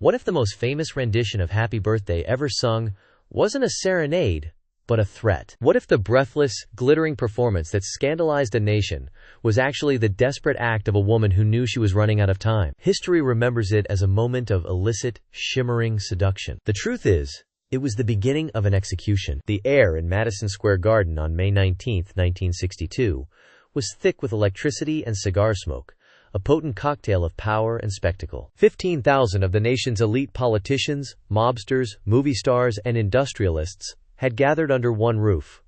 What if the most famous rendition of Happy Birthday ever sung wasn't a serenade, but a threat? What if the breathless, glittering performance that scandalized a nation was actually the desperate act of a woman who knew she was running out of time? History remembers it as a moment of illicit, shimmering seduction. The truth is, it was the beginning of an execution. The air in Madison Square Garden on May 19, 1962, was thick with electricity and cigar smoke, a potent cocktail of power and spectacle. 15,000 of the nation's elite politicians, mobsters, movie stars, and industrialists had gathered under one roof,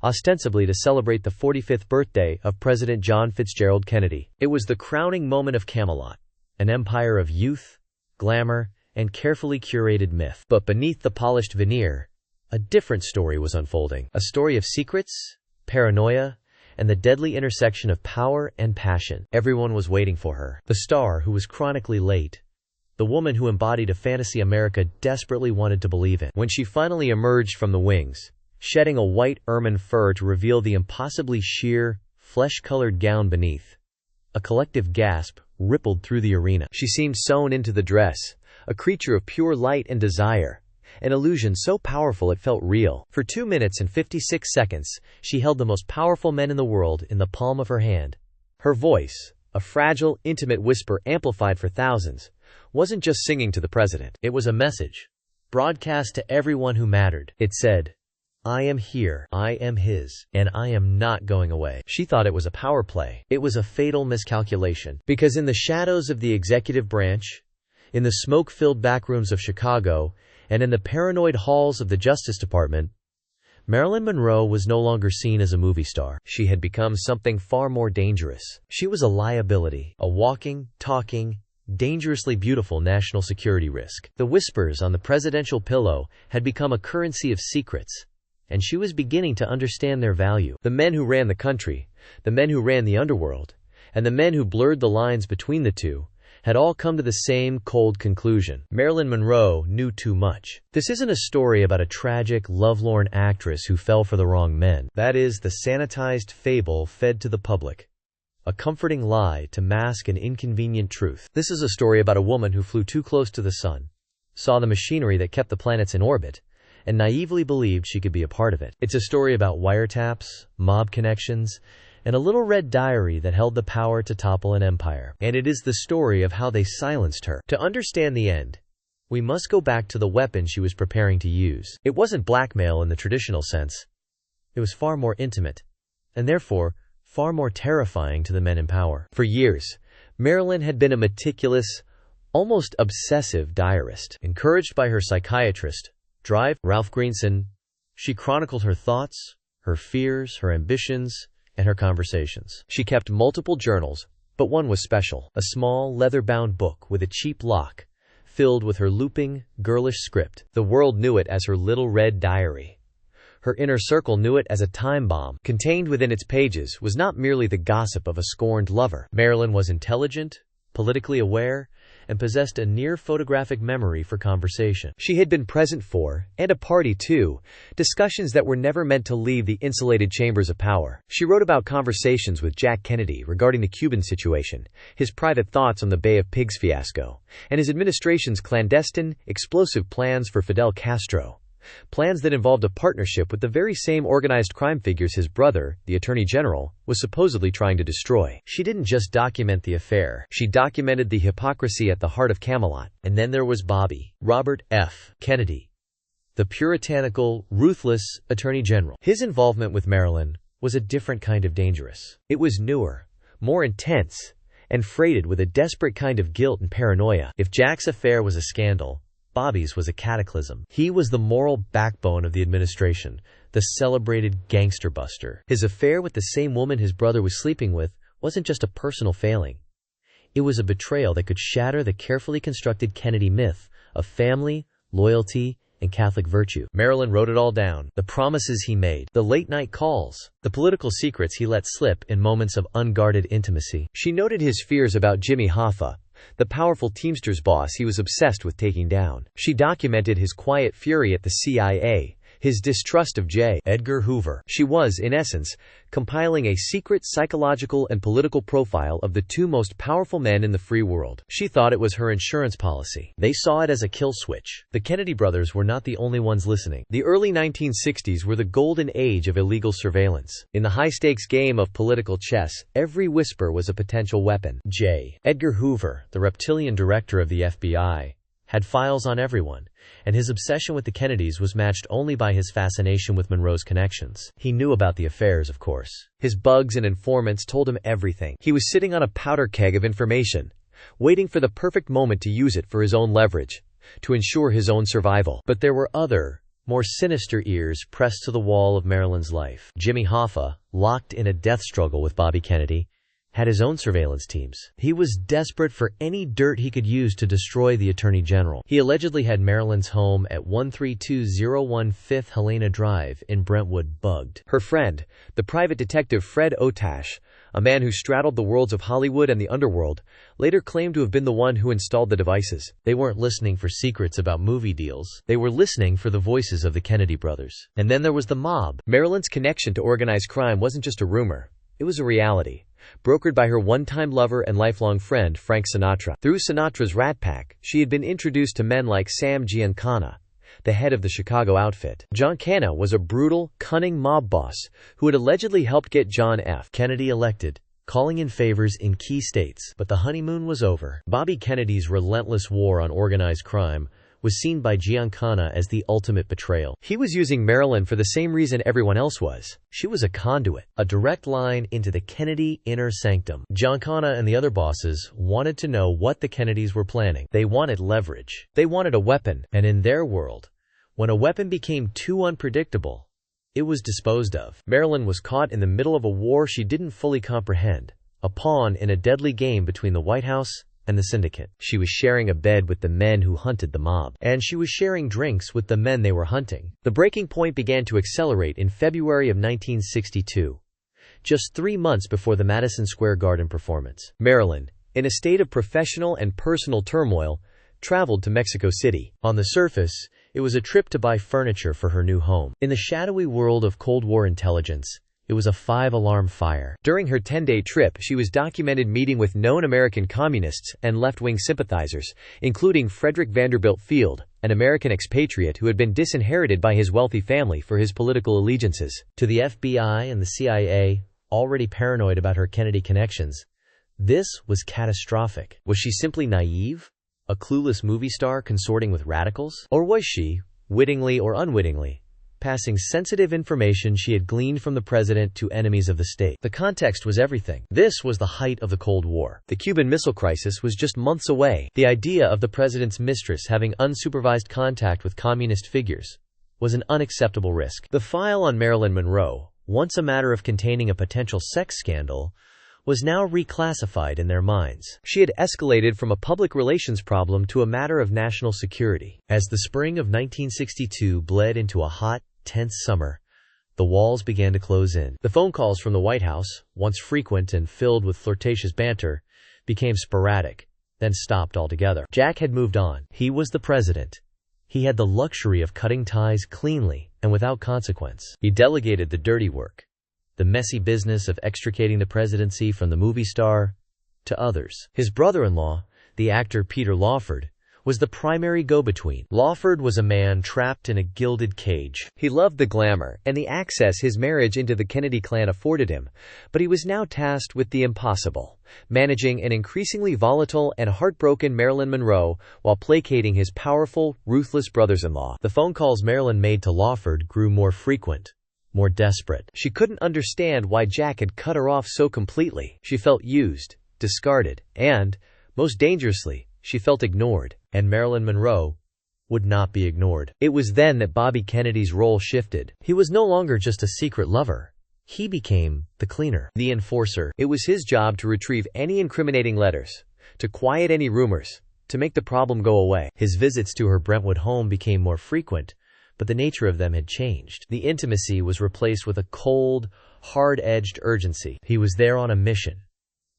ostensibly to celebrate the 45th birthday of President John Fitzgerald Kennedy. It was the crowning moment of Camelot, an empire of youth, glamour, and carefully curated myth. But beneath the polished veneer, a different story was unfolding. A story of secrets, paranoia, and the deadly intersection of power and passion. Everyone was waiting for her. The star who was chronically late. The woman who embodied a fantasy America desperately wanted to believe in. When she finally emerged from the wings, shedding a white ermine fur to reveal the impossibly sheer, flesh-colored gown beneath, a collective gasp rippled through the arena. She seemed sewn into the dress, a creature of pure light and desire, an illusion so powerful it felt real. For 2 minutes and 56 seconds, she held the most powerful men in the world in the palm of her hand. Her voice, a fragile, intimate whisper amplified for thousands, wasn't just singing to the president. It was a message, broadcast to everyone who mattered. It said, "I am here, I am his, and I am not going away." She thought it was a power play. It was a fatal miscalculation. Because in the shadows of the executive branch, in the smoke-filled backrooms of Chicago, and in the paranoid halls of the Justice Department, Marilyn Monroe was no longer seen as a movie star. She had become something far more dangerous. She was a liability, a walking, talking, dangerously beautiful national security risk. The whispers on the presidential pillow had become a currency of secrets, and she was beginning to understand their value. The men who ran the country, the men who ran the underworld, and the men who blurred the lines between the two had all come to the same cold conclusion. Marilyn Monroe knew too much. This isn't a story about a tragic, lovelorn actress who fell for the wrong men. That is the sanitized fable fed to the public, a comforting lie to mask an inconvenient truth. This is a story about a woman who flew too close to the sun, saw the machinery that kept the planets in orbit, and naively believed she could be a part of it. It's a story about wiretaps, mob connections, and a little red diary that held the power to topple an empire. And it is the story of how they silenced her. To understand the end, we must go back to the weapon she was preparing to use. It wasn't blackmail in the traditional sense. It was far more intimate, and therefore, far more terrifying to the men in power. For years, Marilyn had been a meticulous, almost obsessive diarist. Encouraged by her psychiatrist, Ralph Greenson, she chronicled her thoughts, her fears, her ambitions, and her conversations. She kept multiple journals, but one was special. A small, leather-bound book with a cheap lock, filled with her looping, girlish script. The world knew it as her little red diary. Her inner circle knew it as a time bomb. Contained within its pages was not merely the gossip of a scorned lover. Marilyn was intelligent, politically aware, and possessed a near-photographic memory for conversation. She had been present for, and a party to, discussions that were never meant to leave the insulated chambers of power. She wrote about conversations with Jack Kennedy regarding the Cuban situation, his private thoughts on the Bay of Pigs fiasco, and his administration's clandestine, explosive plans for Fidel Castro. Plans that involved a partnership with the very same organized crime figures his brother, the Attorney General, was supposedly trying to destroy. She didn't just document the affair. She documented the hypocrisy at the heart of Camelot. And then there was Bobby, Robert F. Kennedy, the puritanical, ruthless Attorney General. His involvement with Marilyn was a different kind of dangerous. It was newer, more intense, and freighted with a desperate kind of guilt and paranoia. If Jack's affair was a scandal, Bobby's was a cataclysm. He was the moral backbone of the administration, the celebrated gangster buster. His affair with the same woman his brother was sleeping with wasn't just a personal failing. It was a betrayal that could shatter the carefully constructed Kennedy myth of family, loyalty, and Catholic virtue. Marilyn wrote it all down. The promises he made, the late-night calls, the political secrets he let slip in moments of unguarded intimacy. She noted his fears about Jimmy Hoffa, the powerful Teamsters boss he was obsessed with taking down. She documented his quiet fury at the CIA, his distrust of J. Edgar Hoover. She was, in essence, compiling a secret psychological and political profile of the two most powerful men in the free world. She thought it was her insurance policy. They saw it as a kill switch. The Kennedy brothers were not the only ones listening. The early 1960s were the golden age of illegal surveillance. In the high-stakes game of political chess, every whisper was a potential weapon. J. Edgar Hoover, the reptilian director of the FBI, had files on everyone, and his obsession with the Kennedys was matched only by his fascination with Monroe's connections. He knew about the affairs, of course. His bugs and informants told him everything. He was sitting on a powder keg of information, waiting for the perfect moment to use it for his own leverage, to ensure his own survival. But there were other, more sinister ears pressed to the wall of Marilyn's life. Jimmy Hoffa, locked in a death struggle with Bobby Kennedy, had his own surveillance teams. He was desperate for any dirt he could use to destroy the Attorney General. He allegedly had Marilyn's home at 13201 5th Helena Drive in Brentwood bugged. Her friend, the private detective Fred Otash, a man who straddled the worlds of Hollywood and the underworld, later claimed to have been the one who installed the devices. They weren't listening for secrets about movie deals. They were listening for the voices of the Kennedy brothers. And then there was the mob. Marilyn's connection to organized crime wasn't just a rumor. It was a reality, brokered by her one-time lover and lifelong friend Frank Sinatra. Through Sinatra's Rat Pack, she had been introduced to men like Sam Giancana, the head of the Chicago outfit. Giancana was a brutal, cunning mob boss who had allegedly helped get John F. Kennedy elected, calling in favors in key states. But the honeymoon was over. Bobby Kennedy's relentless war on organized crime was seen by Giancana as the ultimate betrayal. He was using Marilyn for the same reason everyone else was. She was a conduit, a direct line into the Kennedy inner sanctum. Giancana and the other bosses wanted to know what the Kennedys were planning. They wanted leverage. They wanted a weapon. And in their world, when a weapon became too unpredictable, it was disposed of. Marilyn was caught in the middle of a war she didn't fully comprehend, a pawn in a deadly game between the White House and the syndicate. She was sharing a bed with the men who hunted the mob, and she was sharing drinks with the men they were hunting. The breaking point began to accelerate in February of 1962, just 3 months before the Madison Square Garden performance. Marilyn, in a state of professional and personal turmoil, traveled to Mexico City. On the surface, it was a trip to buy furniture for her new home. In the shadowy world of Cold War intelligence, it was a 5-alarm fire. During her 10-day trip, she was documented meeting with known American communists and left-wing sympathizers, including Frederick Vanderbilt Field, an American expatriate who had been disinherited by his wealthy family for his political allegiances. To the FBI and the CIA, already paranoid about her Kennedy connections, this was catastrophic. Was she simply naive? A clueless movie star consorting with radicals? Or was she, wittingly or unwittingly, passing sensitive information she had gleaned from the president to enemies of the state? The context was everything. This was the height of the Cold War. The Cuban Missile Crisis was just months away. The idea of the president's mistress having unsupervised contact with communist figures was an unacceptable risk. The file on Marilyn Monroe, once a matter of containing a potential sex scandal, was now reclassified in their minds. She had escalated from a public relations problem to a matter of national security. As the spring of 1962 bled into a hot, tense summer, the walls began to close in. The phone calls from the White House, once frequent and filled with flirtatious banter, became sporadic, then stopped altogether. Jack had moved on. He was the president. He had the luxury of cutting ties cleanly and without consequence. He delegated the dirty work, the messy business of extricating the presidency from the movie star, to others. His brother-in-law, the actor Peter Lawford, was the primary go-between. Lawford was a man trapped in a gilded cage. He loved the glamour and the access his marriage into the Kennedy clan afforded him, but he was now tasked with the impossible, managing an increasingly volatile and heartbroken Marilyn Monroe while placating his powerful, ruthless brothers-in-law. The phone calls Marilyn made to Lawford grew more frequent, more desperate. She couldn't understand why Jack had cut her off so completely. She felt used, discarded, and, most dangerously, she felt ignored. And Marilyn Monroe would not be ignored. It was then that Bobby Kennedy's role shifted. He was no longer just a secret lover. He became the cleaner, the enforcer. It was his job to retrieve any incriminating letters, to quiet any rumors, to make the problem go away. His visits to her Brentwood home became more frequent, but the nature of them had changed. The intimacy was replaced with a cold, hard-edged urgency. He was there on a mission,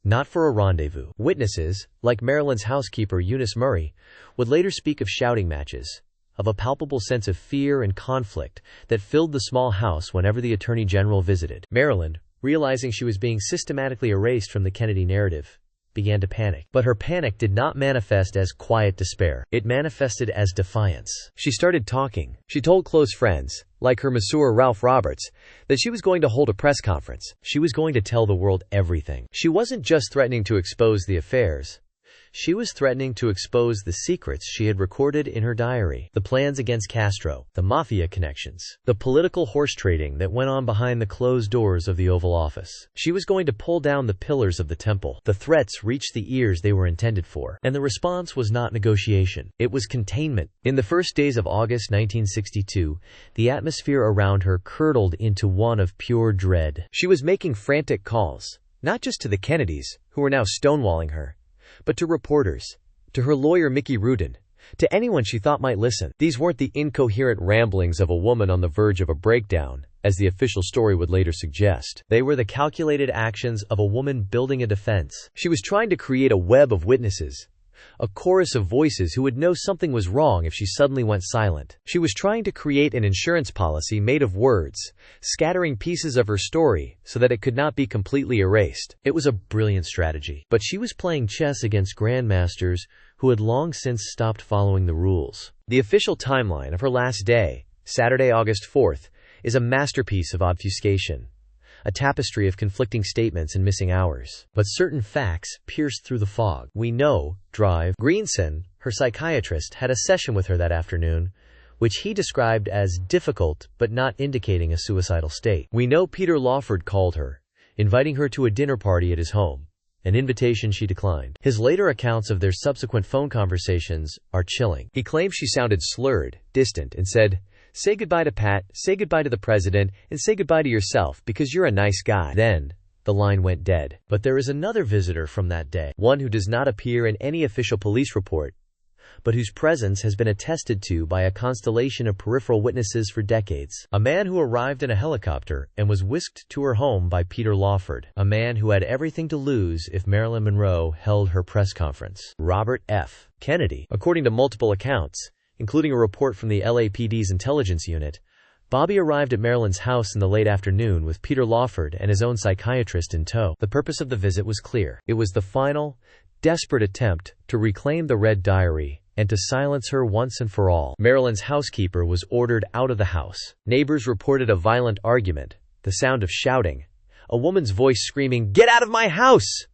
not for a rendezvous. Witnesses, like Marilyn's housekeeper Eunice Murray, would later speak of shouting matches, of a palpable sense of fear and conflict that filled the small house whenever the Attorney General visited. Marilyn, realizing she was being systematically erased from the Kennedy narrative, began to panic. But her panic did not manifest as quiet despair. It manifested as defiance. She started talking. She told close friends, like her masseur Ralph Roberts, that she was going to hold a press conference. She was going to tell the world everything. She wasn't just threatening to expose the affairs. She was threatening to expose the secrets she had recorded in her diary, the plans against Castro, the mafia connections, the political horse trading that went on behind the closed doors of the Oval Office. She was going to pull down the pillars of the temple. The threats reached the ears they were intended for, and the response was not negotiation. It was containment. In the first days of August 1962, the atmosphere around her curdled into one of pure dread. She was making frantic calls, not just to the Kennedys, who were now stonewalling her, but to reporters, to her lawyer Mickey Rudin, to anyone she thought might listen. These weren't the incoherent ramblings of a woman on the verge of a breakdown, as the official story would later suggest. They were the calculated actions of a woman building a defense. She was trying to create a web of witnesses, a chorus of voices who would know something was wrong if she suddenly went silent. She was trying to create an insurance policy made of words, scattering pieces of her story so that it could not be completely erased. It was a brilliant strategy. But she was playing chess against grandmasters who had long since stopped following the rules. The official timeline of her last day, Saturday, August 4th, is a masterpiece of obfuscation, a tapestry of conflicting statements and missing hours. But certain facts pierced through the fog. We know Drive Greenson, her psychiatrist, had a session with her that afternoon, which he described as difficult but not indicating a suicidal state. We know Peter Lawford called her, inviting her to a dinner party at his home, an invitation she declined. His later accounts of their subsequent phone conversations are chilling. He claims she sounded slurred, distant, and said, "Say goodbye to Pat, say goodbye to the president, and say goodbye to yourself because you're a nice guy." Then, the line went dead. But there is another visitor from that day, one who does not appear in any official police report, but whose presence has been attested to by a constellation of peripheral witnesses for decades. A man who arrived in a helicopter and was whisked to her home by Peter Lawford. A man who had everything to lose if Marilyn Monroe held her press conference. Robert F. Kennedy. According to multiple accounts, including a report from the LAPD's intelligence unit, Bobby arrived at Marilyn's house in the late afternoon with Peter Lawford and his own psychiatrist in tow. The purpose of the visit was clear. It was the final, desperate attempt to reclaim the red diary and to silence her once and for all. Marilyn's housekeeper was ordered out of the house. Neighbors reported a violent argument, the sound of shouting, a woman's voice screaming, "Get out of my house!"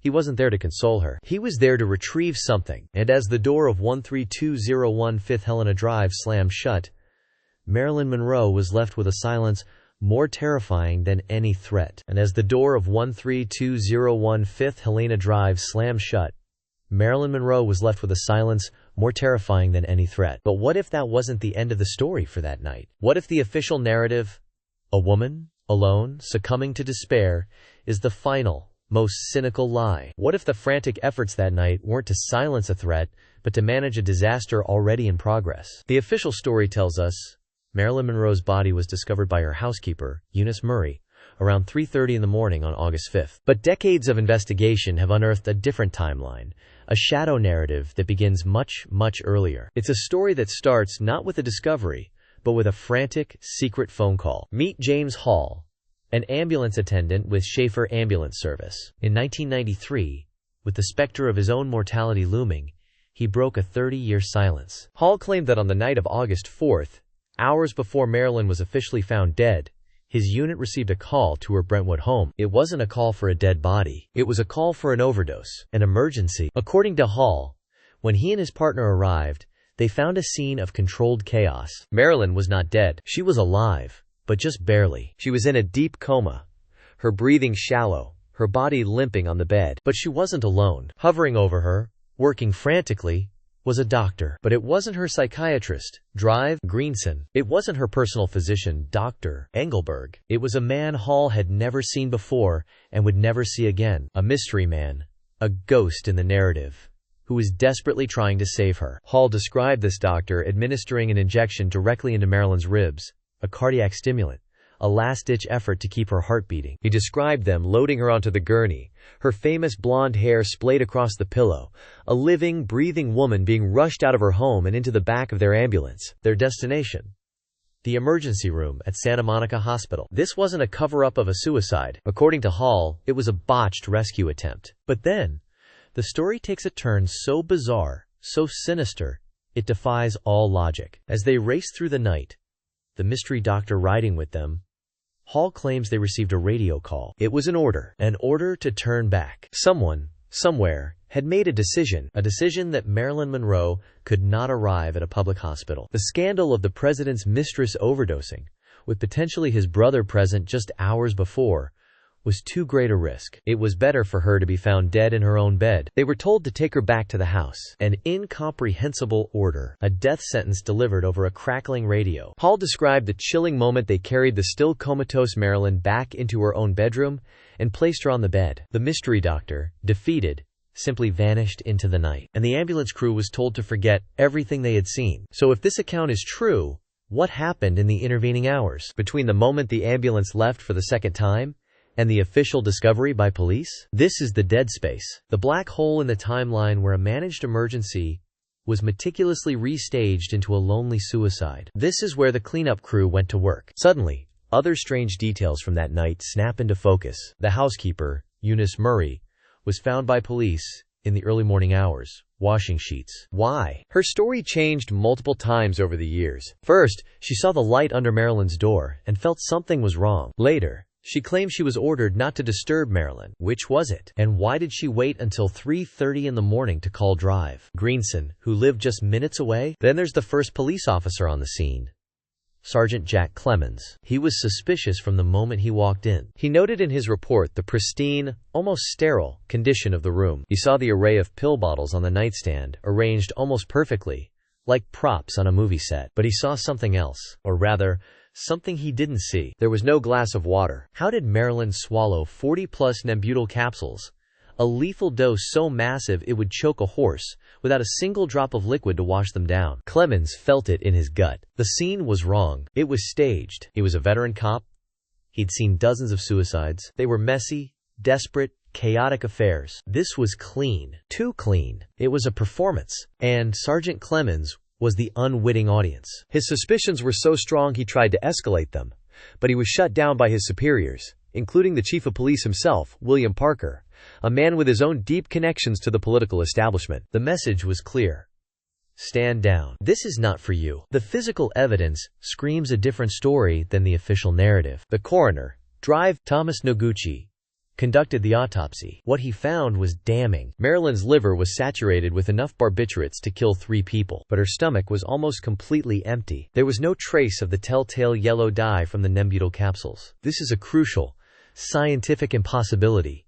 He wasn't there to console her. He was there to retrieve something. And as the door of 13201 Fifth Helena Drive slammed shut, Marilyn Monroe was left with a silence more terrifying than any threat. And as the door of 13201 Fifth Helena Drive slammed shut, Marilyn Monroe was left with a silence more terrifying than any threat. But what if that wasn't the end of the story for that night? What if the official narrative, a woman, alone, succumbing to despair, is the final, most cynical lie? What if the frantic efforts that night weren't to silence a threat, but to manage a disaster already in progress? The official story tells us Marilyn Monroe's body was discovered by her housekeeper, Eunice Murray, around 3:30 in the morning on August 5th. But decades of investigation have unearthed a different timeline, a shadow narrative that begins much, much earlier. It's a story that starts not with a discovery, but with a frantic, secret phone call. Meet James Hall, an ambulance attendant with Schaefer Ambulance Service. In 1993, with the specter of his own mortality looming, he broke a 30-year silence. Hall claimed that on the night of August 4th, hours before Marilyn was officially found dead, his unit received a call to her Brentwood home. It wasn't a call for a dead body. It was a call for an overdose, an emergency. According to Hall, when he and his partner arrived, they found a scene of controlled chaos. Marilyn was not dead. She was alive, but just barely. She was in a deep coma, her breathing shallow, her body limping on the bed. But she wasn't alone. Hovering over her, working frantically, was a doctor. But it wasn't her psychiatrist, Drive Greenson. It wasn't her personal physician, Dr. Engelberg. It was a man Hall had never seen before and would never see again. A mystery man, a ghost in the narrative, who was desperately trying to save her. Hall described this doctor administering an injection directly into Marilyn's ribs, a cardiac stimulant, a last-ditch effort to keep her heart beating. He described them loading her onto the gurney, her famous blonde hair splayed across the pillow, a living, breathing woman being rushed out of her home and into the back of their ambulance. Their destination: the emergency room at Santa Monica Hospital. This wasn't a cover-up of a suicide. According to Hall, it was a botched rescue attempt. But then, the story takes a turn so bizarre, so sinister, it defies all logic. As they race through the night, the mystery doctor riding with them, Hall claims they received a radio call. It was an order to turn back. Someone, somewhere, had made a decision that Marilyn Monroe could not arrive at a public hospital. The scandal of the president's mistress overdosing, with potentially his brother present just hours before, was too great a risk. It was better for her to be found dead in her own bed. They were told to take her back to the house. An incomprehensible order, a death sentence delivered over a crackling radio. Hall described the chilling moment they carried the still comatose Marilyn back into her own bedroom and placed her on the bed. The mystery doctor, defeated, simply vanished into the night, and the ambulance crew was told to forget everything they had seen. So if this account is true, what happened in the intervening hours between the moment the ambulance left for the second time and the official discovery by police? This is the dead space, the black hole in the timeline where a managed emergency was meticulously restaged into a lonely suicide. This is where the cleanup crew went to work. Suddenly, other strange details from that night snap into focus. The housekeeper, Eunice Murray, was found by police in the early morning hours, washing sheets. Why? Her story changed multiple times over the years. First, she saw the light under Marilyn's door and felt something was wrong. Later, she claimed she was ordered not to disturb Marilyn. Which was it? And why did she wait until 3:30 in the morning to call Drive Greenson, who lived just minutes away? Then there's the first police officer on the scene, Sergeant Jack Clemens. He was suspicious from the moment he walked in. He noted in his report the pristine, almost sterile, condition of the room. He saw the array of pill bottles on the nightstand, arranged almost perfectly, like props on a movie set. But he saw something else, or rather, something he didn't see. There was no glass of water. How did Marilyn swallow 40-plus Nembutal capsules, a lethal dose so massive it would choke a horse, without a single drop of liquid to wash them down? Clemens felt it in his gut. The scene was wrong. It was staged. He was a veteran cop. He'd seen dozens of suicides. They were messy, desperate, chaotic affairs. This was clean. Too clean. It was a performance. And Sergeant Clemens was the unwitting audience. His suspicions were so strong he tried to escalate them, but he was shut down by his superiors, including the chief of police himself, William Parker, a man with his own deep connections to the political establishment. The message was clear: stand down. This is not for you. The physical evidence screams a different story than the official narrative. The coroner, Drive Thomas Noguchi, conducted the autopsy. What he found was damning. Marilyn's liver was saturated with enough barbiturates to kill 3 people, but her stomach was almost completely empty. There was no trace of the telltale yellow dye from the Nembutal capsules. This is a crucial, scientific impossibility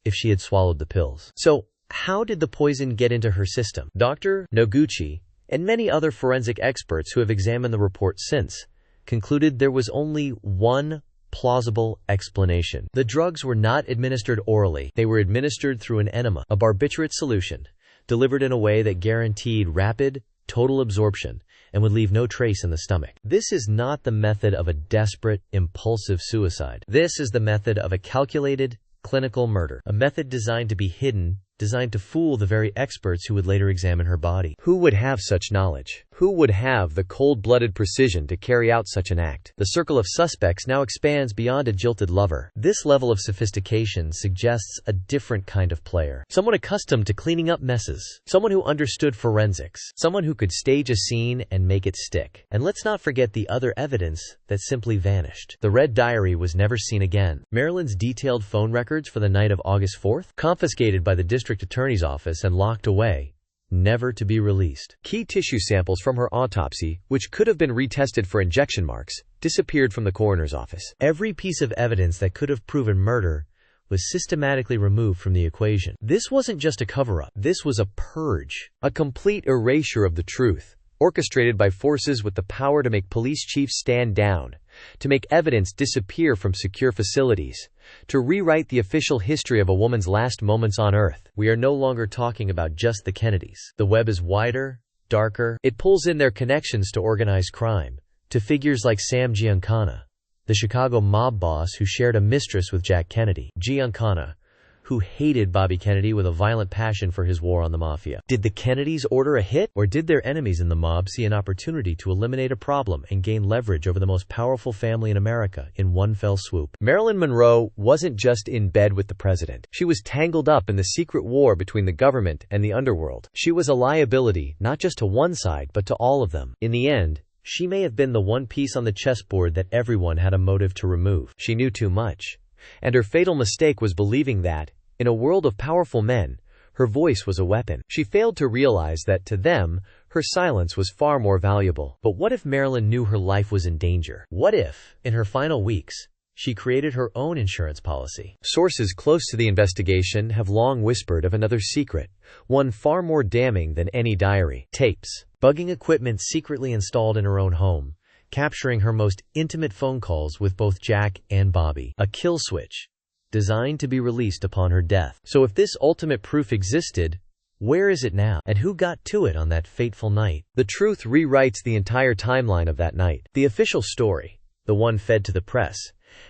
if she had swallowed the pills. So, how did the poison get into her system? Dr. Noguchi, and many other forensic experts who have examined the report since, concluded there was only one plausible explanation. The drugs were not administered orally. They were administered through an enema, a barbiturate solution, delivered in a way that guaranteed rapid, total absorption and would leave no trace in the stomach. This is not the method of a desperate, impulsive suicide. This is the method of a calculated, clinical murder, a method designed to be hidden, designed to fool the very experts who would later examine her body. Who would have such knowledge? Who would have the cold-blooded precision to carry out such an act? The circle of suspects now expands beyond a jilted lover. This level of sophistication suggests a different kind of player. Someone accustomed to cleaning up messes. Someone who understood forensics. Someone who could stage a scene and make it stick. And let's not forget the other evidence that simply vanished. The red diary was never seen again. Marilyn's detailed phone records for the night of August 4th, confiscated by the district attorney's office and locked away, never to be released. Key tissue samples from her autopsy, which could have been retested for injection marks, disappeared from the coroner's office. Every piece of evidence that could have proven murder was systematically removed from the equation. This wasn't just a cover-up. This was a purge, a complete erasure of the truth, orchestrated by forces with the power to make police chiefs stand down, to make evidence disappear from secure facilities, to rewrite the official history of a woman's last moments on Earth. We are no longer talking about just the Kennedys. The web is wider, darker. It pulls in their connections to organized crime, to figures like Sam Giancana, the Chicago mob boss who shared a mistress with Jack Kennedy. Giancana, who hated Bobby Kennedy with a violent passion for his war on the mafia. Did the Kennedys order a hit, or did their enemies in the mob see an opportunity to eliminate a problem and gain leverage over the most powerful family in America in one fell swoop? Marilyn Monroe wasn't just in bed with the president. She was tangled up in the secret war between the government and the underworld. She was a liability, not just to one side, but to all of them. In the end, she may have been the one piece on the chessboard that everyone had a motive to remove. She knew too much. And her fatal mistake was believing that, in a world of powerful men, her voice was a weapon. She failed to realize that, to them, her silence was far more valuable. But what if Marilyn knew her life was in danger? What if, in her final weeks, she created her own insurance policy? Sources close to the investigation have long whispered of another secret, one far more damning than any diary. Tapes, bugging equipment secretly installed in her own home, capturing her most intimate phone calls with both Jack and Bobby. A kill switch, designed to be released upon her death. So if this ultimate proof existed, where is it now? And who got to it on that fateful night? The truth rewrites the entire timeline of that night. The official story, the one fed to the press,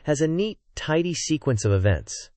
has a neat, tidy sequence of events.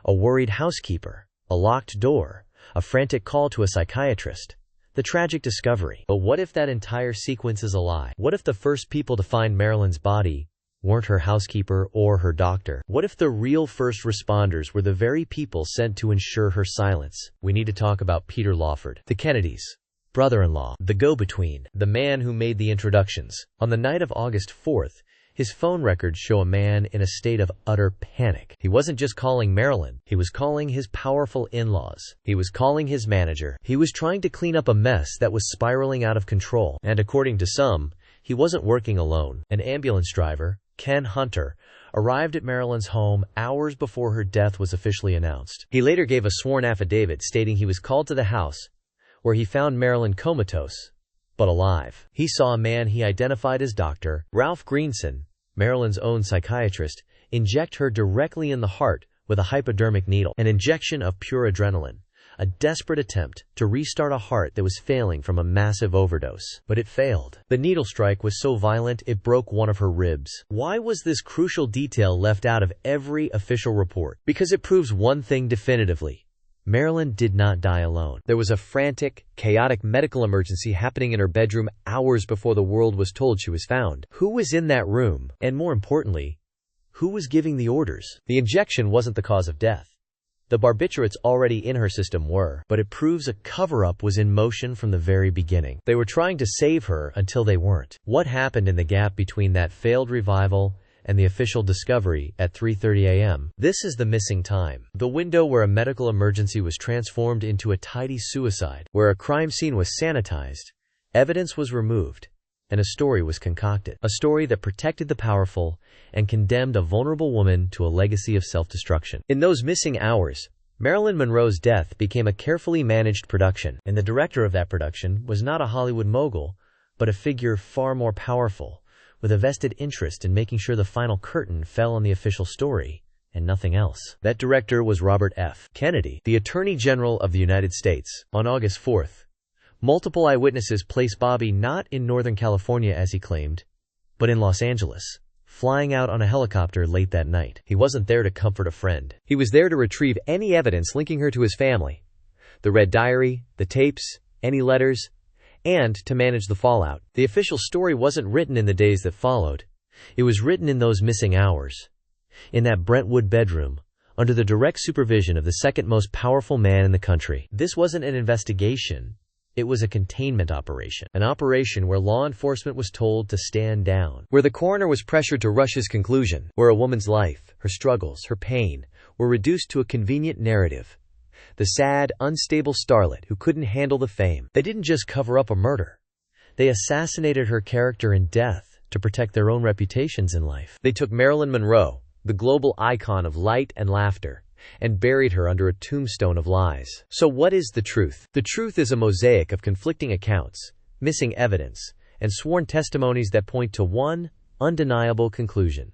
A worried housekeeper, a locked door, a frantic call to a psychiatrist, the tragic discovery. But what if that entire sequence is a lie? What if the first people to find Marilyn's body weren't her housekeeper or her doctor? What if the real first responders were the very people sent to ensure her silence? We need to talk about Peter Lawford, the Kennedys' brother-in-law, the go-between, the man who made the introductions. On the night of August 4th, his phone records show a man in a state of utter panic. He wasn't just calling Marilyn, he was calling his powerful in-laws. He was calling his manager. He was trying to clean up a mess that was spiraling out of control. And according to some, he wasn't working alone. An ambulance driver, Ken Hunter, arrived at Marilyn's home hours before her death was officially announced. He later gave a sworn affidavit stating he was called to the house, where he found Marilyn comatose, but alive. He saw a man he identified as Dr. Ralph Greenson, Marilyn's own psychiatrist, inject her directly in the heart with a hypodermic needle, an injection of pure adrenaline, a desperate attempt to restart a heart that was failing from a massive overdose. But it failed. The needle strike was so violent it broke one of her ribs. Why was this crucial detail left out of every official report? Because it proves one thing definitively. Marilyn did not die alone. There was a frantic, chaotic medical emergency happening in her bedroom hours before the world was told she was found. Who was in that room? And more importantly, who was giving the orders? The injection wasn't the cause of death. The barbiturates already in her system were, but it proves a cover-up was in motion from the very beginning. They were trying to save her until they weren't. What happened in the gap between that failed revival and the official discovery at 3:30 a.m.? This is the missing time. The window where a medical emergency was transformed into a tidy suicide, where a crime scene was sanitized, evidence was removed, and a story was concocted. A story that protected the powerful and condemned a vulnerable woman to a legacy of self-destruction. In those missing hours, Marilyn Monroe's death became a carefully managed production, and the director of that production was not a Hollywood mogul, but a figure far more powerful, with a vested interest in making sure the final curtain fell on the official story and nothing else. That director was Robert F. Kennedy, the Attorney General of the United States. On August 4th, multiple eyewitnesses place Bobby not in Northern California as he claimed, but in Los Angeles, flying out on a helicopter late that night. He wasn't there to comfort a friend. He was there to retrieve any evidence linking her to his family, the red diary, the tapes, any letters, and to manage the fallout. The official story wasn't written in the days that followed. It was written in those missing hours, in that Brentwood bedroom, under the direct supervision of the second most powerful man in the country. This wasn't an investigation. It was a containment operation. An operation where law enforcement was told to stand down, where the coroner was pressured to rush his conclusion, where a woman's life, her struggles, her pain, were reduced to a convenient narrative. The sad, unstable starlet who couldn't handle the fame. They didn't just cover up a murder. They assassinated her character in death to protect their own reputations in life. They took Marilyn Monroe, the global icon of light and laughter, and buried her under a tombstone of lies. So what is the truth? The truth is a mosaic of conflicting accounts, missing evidence, and sworn testimonies that point to one undeniable conclusion.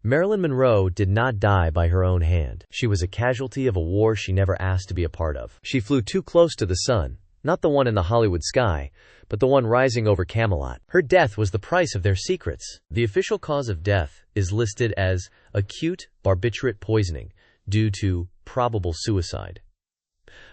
Marilyn Monroe did not die by her own hand. She was a casualty of a war she never asked to be a part of. She flew too close to the sun, not the one in the Hollywood sky, but the one rising over Camelot. Her death was the price of their secrets. The official cause of death is listed as acute barbiturate poisoning due to probable suicide.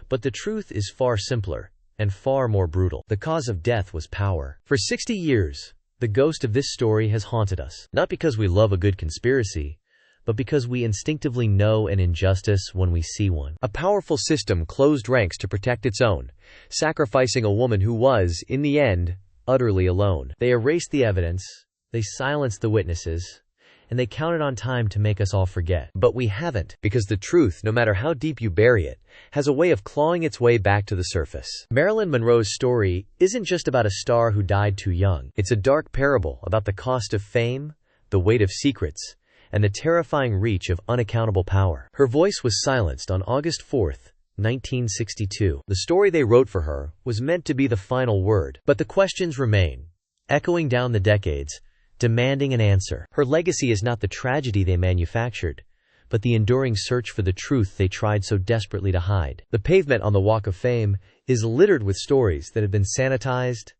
But the truth is far simpler and far more brutal. The cause of death was power. For 60 years, the ghost of this story has haunted us, not because we love a good conspiracy, but because we instinctively know an injustice when we see one. A powerful system closed ranks to protect its own, sacrificing a woman who was, in the end, utterly alone. They erased the evidence, they silenced the witnesses, and they counted on time to make us all forget. But we haven't, because the truth, no matter how deep you bury it, has a way of clawing its way back to the surface. Marilyn Monroe's story isn't just about a star who died too young. It's a dark parable about the cost of fame, the weight of secrets, and the terrifying reach of unaccountable power. Her voice was silenced on August 4, 1962. The story they wrote for her was meant to be the final word, but the questions remain, echoing down the decades, demanding an answer. Her legacy is not the tragedy they manufactured, but the enduring search for the truth they tried so desperately to hide. The pavement on the Walk of Fame is littered with stories that have been sanitized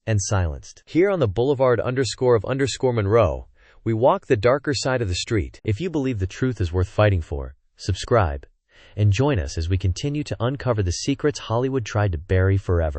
and silenced. Here on the Boulevard of Monroe, we walk the darker side of the street. If you believe the truth is worth fighting for, subscribe and join us as we continue to uncover the secrets Hollywood tried to bury forever.